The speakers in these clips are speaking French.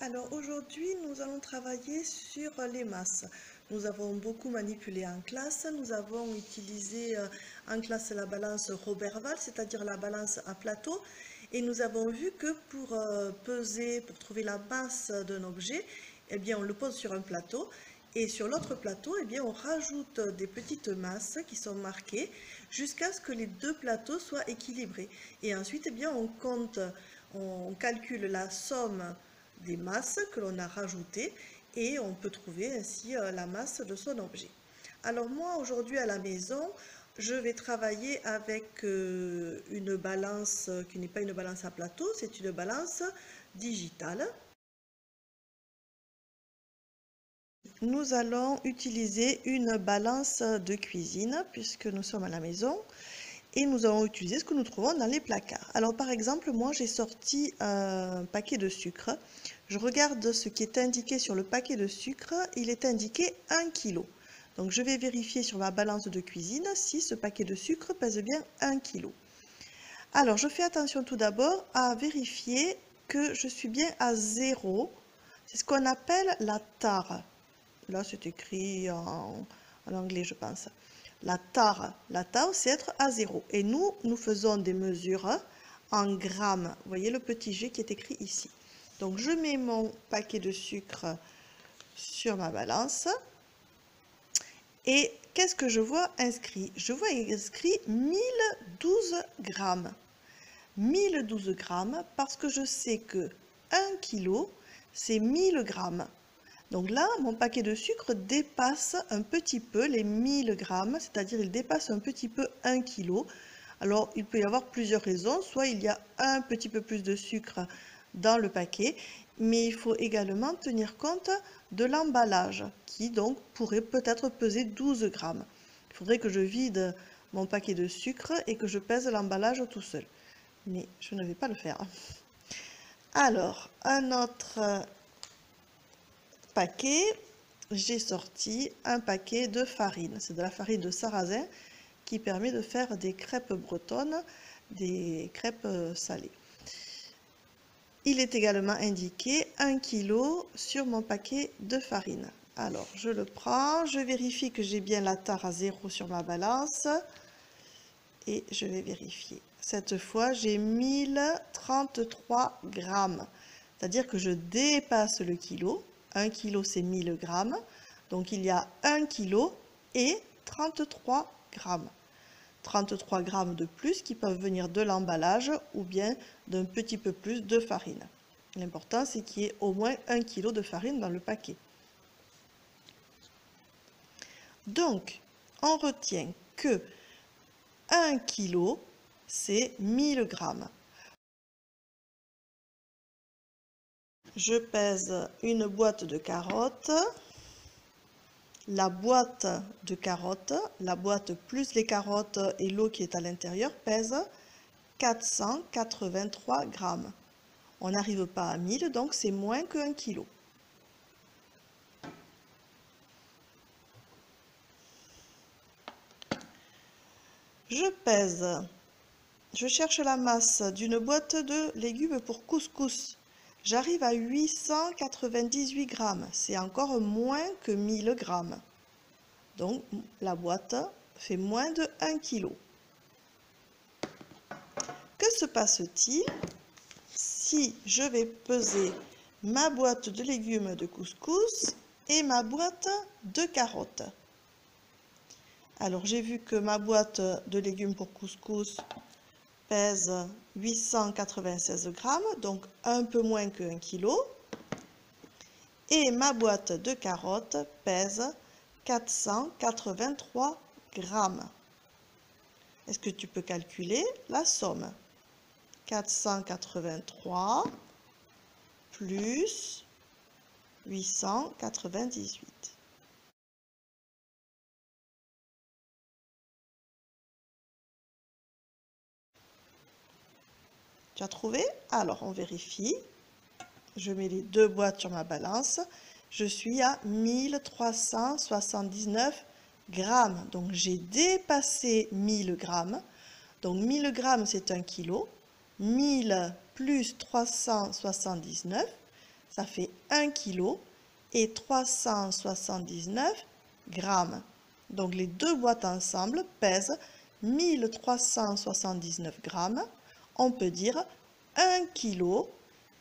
Alors aujourd'hui, nous allons travailler sur les masses. Nous avons beaucoup manipulé en classe. Nous avons utilisé en classe la balance Roberval, c'est-à-dire la balance à plateau. Et nous avons vu que pour peser, pour trouver la masse d'un objet, eh bien, on le pose sur un plateau. Et sur l'autre plateau, eh bien, on rajoute des petites masses qui sont marquées jusqu'à ce que les deux plateaux soient équilibrés. Et ensuite, eh bien, on compte, on calcule la somme des masses que l'on a rajoutées et on peut trouver ainsi la masse de son objet. Alors moi aujourd'hui à la maison, je vais travailler avec une balance qui n'est pas une balance à plateau, c'est une balance digitale. Nous allons utiliser une balance de cuisine puisque nous sommes à la maison et nous allons utiliser ce que nous trouvons dans les placards. Alors par exemple, moi j'ai sorti un paquet de sucre. Je regarde ce qui est indiqué sur le paquet de sucre. Il est indiqué 1 kg. Donc je vais vérifier sur ma balance de cuisine si ce paquet de sucre pèse bien 1 kg. Alors je fais attention tout d'abord à vérifier que je suis bien à 0. C'est ce qu'on appelle la tare. Là c'est écrit en anglais je pense. La tare, c'est être à 0. Et nous faisons des mesures en grammes. Vous voyez le petit G qui est écrit ici. Donc, je mets mon paquet de sucre sur ma balance. Et qu'est-ce que je vois inscrit? Je vois inscrit 1012 grammes. 1012 grammes parce que je sais que 1 kg, c'est 1000 grammes. Donc là, mon paquet de sucre dépasse un petit peu les 1000 grammes, c'est-à-dire il dépasse un petit peu 1 kg. Alors, il peut y avoir plusieurs raisons. Soit il y a un petit peu plus de sucre dans le paquet, mais il faut également tenir compte de l'emballage, qui donc pourrait peut-être peser 12 grammes. Il faudrait que je vide mon paquet de sucre et que je pèse l'emballage tout seul. Mais je ne vais pas le faire. Alors, un autre paquet, j'ai sorti un paquet de farine. C'est de la farine de sarrasin qui permet de faire des crêpes bretonnes, des crêpes salées. Il est également indiqué 1 kg sur mon paquet de farine. Alors, je le prends, je vérifie que j'ai bien la tare à 0 sur ma balance et je vais vérifier. Cette fois, j'ai 1033 grammes, c'est-à-dire que je dépasse le kilo. 1 kg, c'est 1000 grammes. Donc, il y a 1 kg et 33 grammes. 33 grammes de plus qui peuvent venir de l'emballage ou bien d'un petit peu plus de farine. L'important, c'est qu'il y ait au moins 1 kg de farine dans le paquet. Donc, on retient que 1 kg, c'est 1000 grammes. Je pèse une boîte de carottes. La boîte de carottes, la boîte plus les carottes et l'eau qui est à l'intérieur pèse 483 grammes. On n'arrive pas à 1000, donc c'est moins que 1 kg. Je cherche la masse d'une boîte de légumes pour couscous. J'arrive à 898 grammes. C'est encore moins que 1000 grammes. Donc la boîte fait moins de 1 kg. Que se passe-t-il si je vais peser ma boîte de légumes de couscous et ma boîte de carottes? Alors j'ai vu que ma boîte de légumes pour couscous pèse 896 grammes, donc un peu moins que 1 kg. Et ma boîte de carottes pèse 483 grammes. Est-ce que tu peux calculer la somme? 483 plus 898. Tu as trouvé? Alors, on vérifie. Je mets les deux boîtes sur ma balance. Je suis à 1379 grammes. Donc, j'ai dépassé 1000 grammes. Donc, 1000 grammes, c'est 1 kg. 1000 plus 379, ça fait 1 kg et 379 grammes. Donc les deux boîtes ensemble pèsent 1379 grammes. On peut dire 1 kg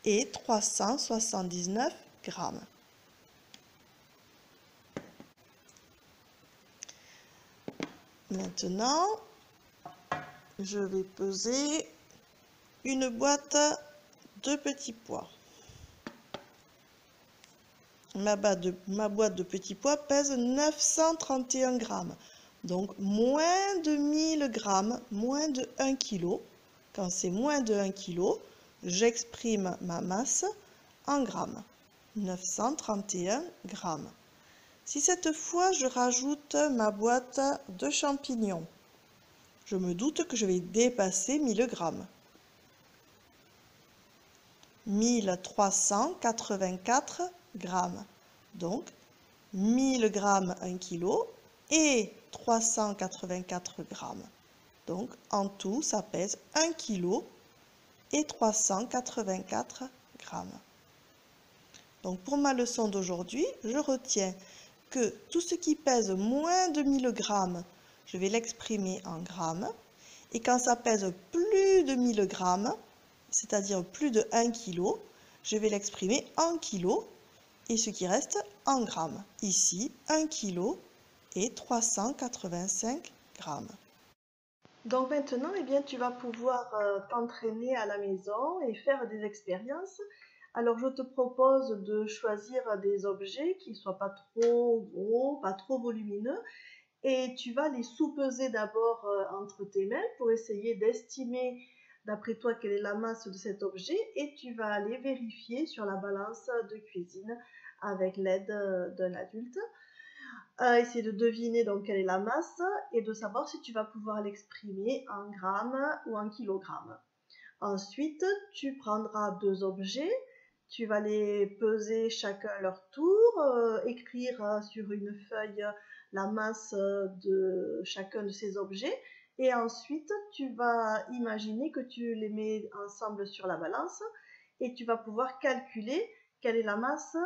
et 379 grammes. Maintenant, je vais peser une boîte de petits pois. Ma boîte de petits pois pèse 931 grammes. Donc moins de 1000 grammes, moins de 1 kg. Quand c'est moins de 1 kg, j'exprime ma masse en grammes. 931 grammes. Si cette fois je rajoute ma boîte de champignons, je me doute que je vais dépasser 1000 grammes. 1384 grammes. Donc 1000 grammes 1 kg et 384 grammes. Donc en tout, ça pèse 1 kg et 384 grammes. Donc pour ma leçon d'aujourd'hui, je retiens que tout ce qui pèse moins de 1000 grammes, je vais l'exprimer en grammes. Et quand ça pèse plus de 1000 grammes, c'est-à-dire plus de 1 kg, je vais l'exprimer en kilos et ce qui reste en grammes. Ici, 1 kg et 385 grammes. Donc maintenant, eh bien, tu vas pouvoir t'entraîner à la maison et faire des expériences. Alors, je te propose de choisir des objets qui ne soient pas trop gros, pas trop volumineux, et tu vas les sous-peser d'abord entre tes mains pour essayer d'estimer d'après toi quelle est la masse de cet objet, et tu vas aller vérifier sur la balance de cuisine avec l'aide d'un adulte. Essayer de deviner donc quelle est la masse et de savoir si tu vas pouvoir l'exprimer en grammes ou en kilogrammes. Ensuite, tu prendras deux objets, tu vas les peser chacun à leur tour, écrire sur une feuille la masse de chacun de ces objets, et ensuite tu vas imaginer que tu les mets ensemble sur la balance et tu vas pouvoir calculer quelle est la masse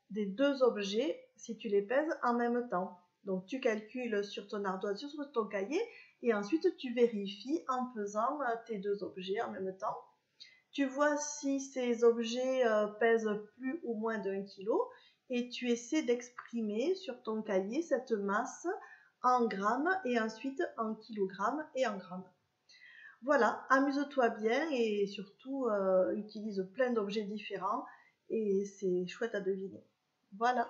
des deux objets si tu les pèses en même temps. Donc tu calcules sur ton ardoise, sur ton cahier, et ensuite tu vérifies en pesant tes deux objets en même temps. Tu vois si ces objets pèsent plus ou moins d'1 kg et tu essaies d'exprimer sur ton cahier cette masse en grammes et ensuite en kilogrammes et en grammes. Voilà, amuse-toi bien et surtout utilise plein d'objets différents et c'est chouette à deviner. Voilà.